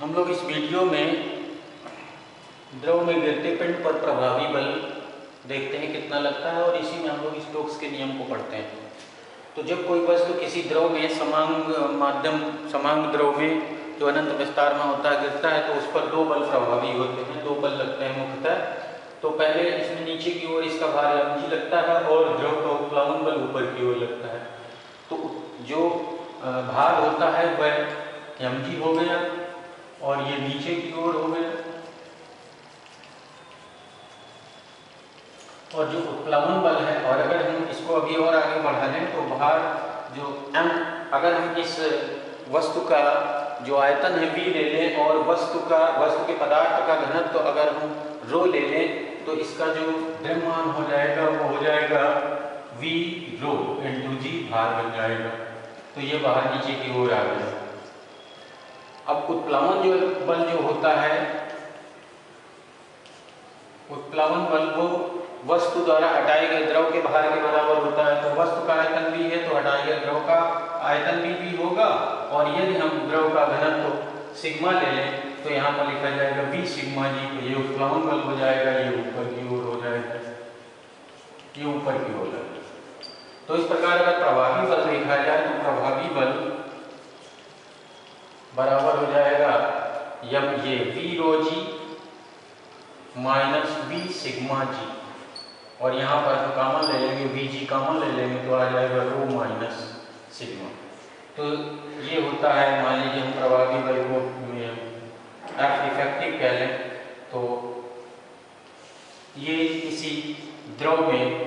हम लोग इस वीडियो में द्रव में गिरते पिंड पर प्रभावी बल देखते हैं कितना लगता है और इसी में हम लोग स्टोक्स के नियम को पढ़ते हैं। तो जब कोई वस्तु किसी द्रव में समांग द्रव में जो अनंत विस्तार में होता है गिरता है तो उस पर दो बल प्रभावी होते हैं, दो बल लगते हैं मुख्यतः। तो पहले इसमें नीचे की ओर इसका भार mg लगता है और द्रव का उत्प्लावन बल ऊपर की ओर लगता है। तो जो भार होता है वह mg हो गया और ये नीचे की ओर हो गया, और जो उत्प्लावन बल है, और अगर हम इसको अभी और आगे बढ़ा लें तो भार जो m, अगर हम इस वस्तु का जो आयतन है v ले लें और वस्तु के पदार्थ का घनत्व तो अगर हम रो ले लें तो इसका जो द्रव्यमान हो जाएगा वो हो जाएगा v रो इंटू जी भार बन जाएगा। तो ये बाहर नीचे की ओर आ गया। अब उत्प्लावन बल जो होता है, उत्प्लावन बल वो वस्तु द्वारा हटाए गए द्रव के भार के बराबर होता है। तो वस्तु का आयतन भी है तो हटाए गए द्रव का आयतन भी होगा, और यदि हम द्रव का घनत्व सिग्मा ले लें तो यहाँ पर लिखा जाएगा v सिग्मा जी। तो ये उत्प्लावन बल हो जाएगा, ये ऊपर की ओर हो जाएगा, ये ऊपर की ओर जाएगा। तो इस प्रकार अगर प्रभावी बल देखा जाए तो प्रभावी बल बराबर हो जाएगा ये v रो जी माइनस v सिग्मा जी, और यहाँ पर हम कॉमन ले लेंगे वी जी कॉमन ले लेंगे तो आ जाएगा रो माइनस सिग्मा। तो ये होता है, मान लीजिए हम प्रभावी बल को एफ इफेक्टिव कह लें तो ये किसी द्रव में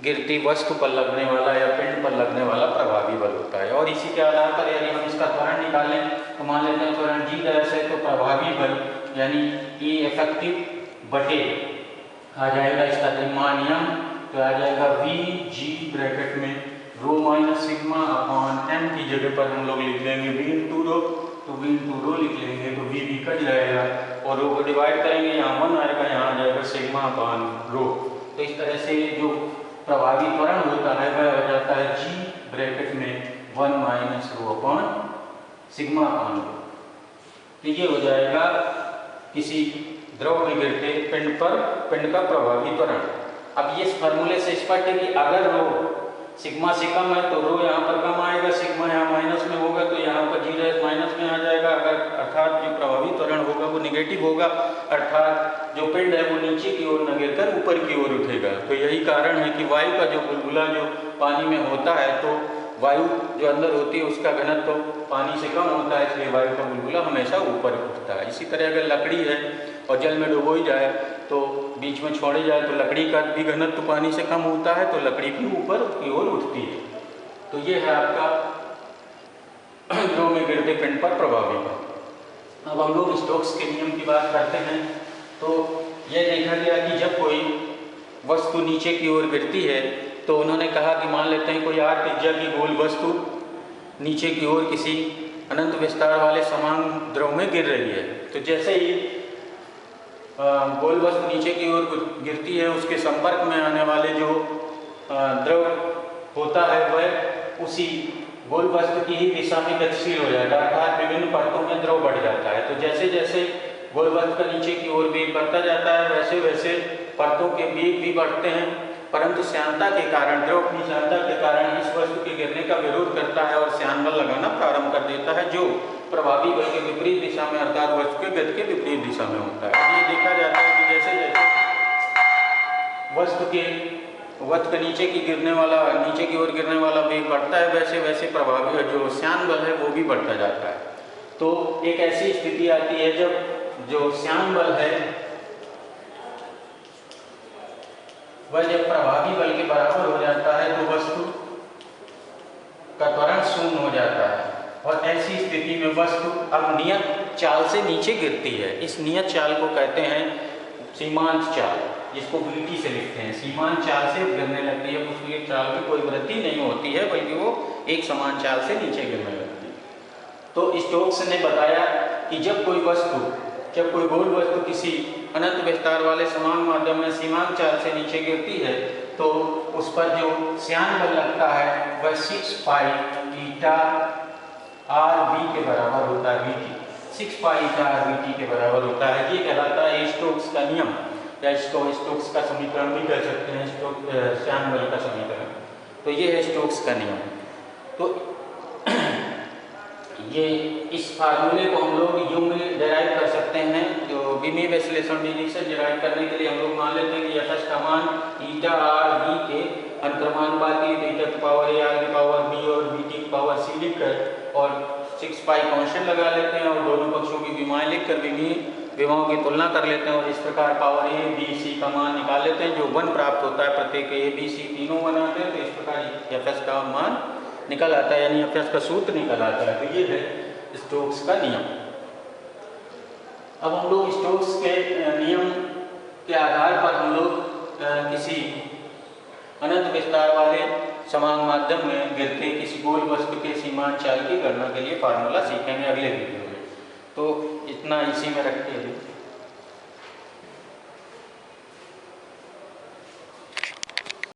गिरती वस्तु पर लगने वाला या पिंड पर लगने वाला प्रभावी बल होता है। और इसी के आधार पर यदि हम इसका त्वरण निकालें तो मान लेते हैं त्वरण जी डैश है तो प्रभावी बल यानी ई इफेक्टिव बटे आ जाएगा इसका द्रव्यमान तो आ जाएगा वी जी ब्रैकेट में rho minus sigma upon M की जगह पर हम लोग लिख लेंगे वी इंटू रो, तो वी इंटू रो लिख लेंगे तो वी कट जाएगा और रो को डिवाइड करेंगे, यहाँ 1 आएगा, यहाँ आ जाएगा सिग्मा अपॉन रो। तो इस तरह से जो प्रभावी त्वरण होता है वह हो जाता है जी ब्रैकेट में 1 minus rho upon sigma upon rho. तो ये हो जाएगा किसी द्रव में गिरते पिंड का प्रभावी त्वरण। अब ये इस फॉर्मूले से स्पष्ट है कि अगर रो सिग्मा से कम है तो रो यहाँ पर कम आएगा, सिग्मा यहाँ माइनस में होगा तो यहाँ पर जी डैश माइनस में आ जाएगा। अगर अर्थात जो प्रभावी त्वरण होगा वो निगेटिव होगा, अर्थात जो पिंड है वो नीचे की ओर न गिरकर ऊपर की ओर उठेगा। तो यही कारण है कि वायु का जो बुलबुला जो पानी में होता है तो वायु जो अंदर होती है उसका घनत्व तो पानी से कम होता है, इसलिए वायु का बुलबुला हमेशा ऊपर उठता है। इसी तरह अगर लकड़ी है और जल में डुबोई जाए तो बीच में छोड़ी जाए तो लकड़ी का भी घनत्व पानी से कम होता है तो लकड़ी भी ऊपर की ओर उठती है। तो ये है आपका द्रव में गिरते पिंड पर प्रभावी बल। अब हम लोग स्टोक्स के नियम की बात करते हैं। तो यह देखा गया कि जब कोई वस्तु नीचे की ओर गिरती है तो उन्होंने कहा कि मान लेते हैं कोई 8 त्रिज्या की गोल वस्तु नीचे की ओर किसी अनंत विस्तार वाले समान द्रव में गिर रही है। तो जैसे ही गोल वस्तु नीचे की ओर गिरती है उसके संपर्क में आने वाले जो द्रव होता है वह उसी गोल वस्तु की ही दिशा में गतिशील हो जाएगा, अर्थात विभिन्न परतों में द्रव बढ़ जाता है। तो जैसे जैसे गोल वस्तु का नीचे की ओर वेग बढ़ता जाता है वैसे वैसे परतों के वेग भी बढ़ते हैं, परंतु श्यानता के कारण द्रव अपनी श्यानता के कारण इस वस्तु के गिरने का विरोध करता है और श्यान बल लगाना प्रारंभ कर देता है जो प्रभावी बल के विपरीत दिशा में अर्थात वस्तु के गति के विपरीत दिशा में होता है। ये देखा जाता है कि जैसे जैसे वस्तु के नीचे की ओर गिरने वाला वेग बढ़ता है वैसे वैसे प्रभावी जो श्यान बल है वो भी बढ़ता जाता है। तो एक ऐसी स्थिति आती है जब जो श्यान बल है वह जब प्रभावी बल के बराबर हो जाता है तो वस्तु का त्वरण शून्य हो जाता है और ऐसी स्थिति में वस्तु अब नियत चाल से नीचे गिरती है। इस नियत चाल को कहते हैं सीमांत चाल, जिसको VT से लिखते हैं। सीमांत चाल से गिरने लगती है, उसकी चाल में कोई वृद्धि नहीं होती है बल्कि वो एक समान चाल से नीचे गिरने लगती है। तो स्टोक्स ने बताया कि जब कोई गोल वस्तु किसी अनंत विस्तार वाले समान माध्यम में सीमांत चाल से नीचे गिरती है तो उस पर जो श्यान बल लगता है वह 6 पाई ईटा आर बी के बराबर होता है VT। 6 पाई RBT के बराबर होता है। ये कहलाता है स्टोक्स का नियम, या स्टोक्स का समीकरण भी कह सकते हैं, श्यान बल का समीकरण। तो ये है स्टोक्स का नियम। तो ये इस फार्मूले को हम लोग यूं में डिराइव कर सकते हैं। जो विमीय विश्लेषण विधि से डिराइव करने के लिए हम लोग मान लेते हैं कि एफ का मान ईटा आर बी के अंतर्मानुपाती, तो ईटा की पावर ए, आर की पावर बी और बी टी की पावर सी लिखकर और 6 पाई कांस्टेंट लगा लेते हैं और दोनों पक्षों की विमाएं लिखकर विमाओं की तुलना कर लेते हैं और इस प्रकार पावर ए बी सी का मान निकाल लेते हैं। जो 1 प्राप्त होता है, प्रत्येक ए बी सी तीनों बनाते हैं, तो इस प्रकार एफ का मान निकल आता है, यानी एफ का सूत्र निकल आता है। तो ये है स्टोक्स का नियम। अब हम लोग स्टोक्स के नियम के आधार पर हम लोग किसी अनंत विस्तार वाले समान माध्यम में गिरते किसी गोल वस्तु के सीमांत चाल की गणना के लिए फार्मूला सीखेंगे अगले वीडियो में। तो इतना इसी में रखते हैं।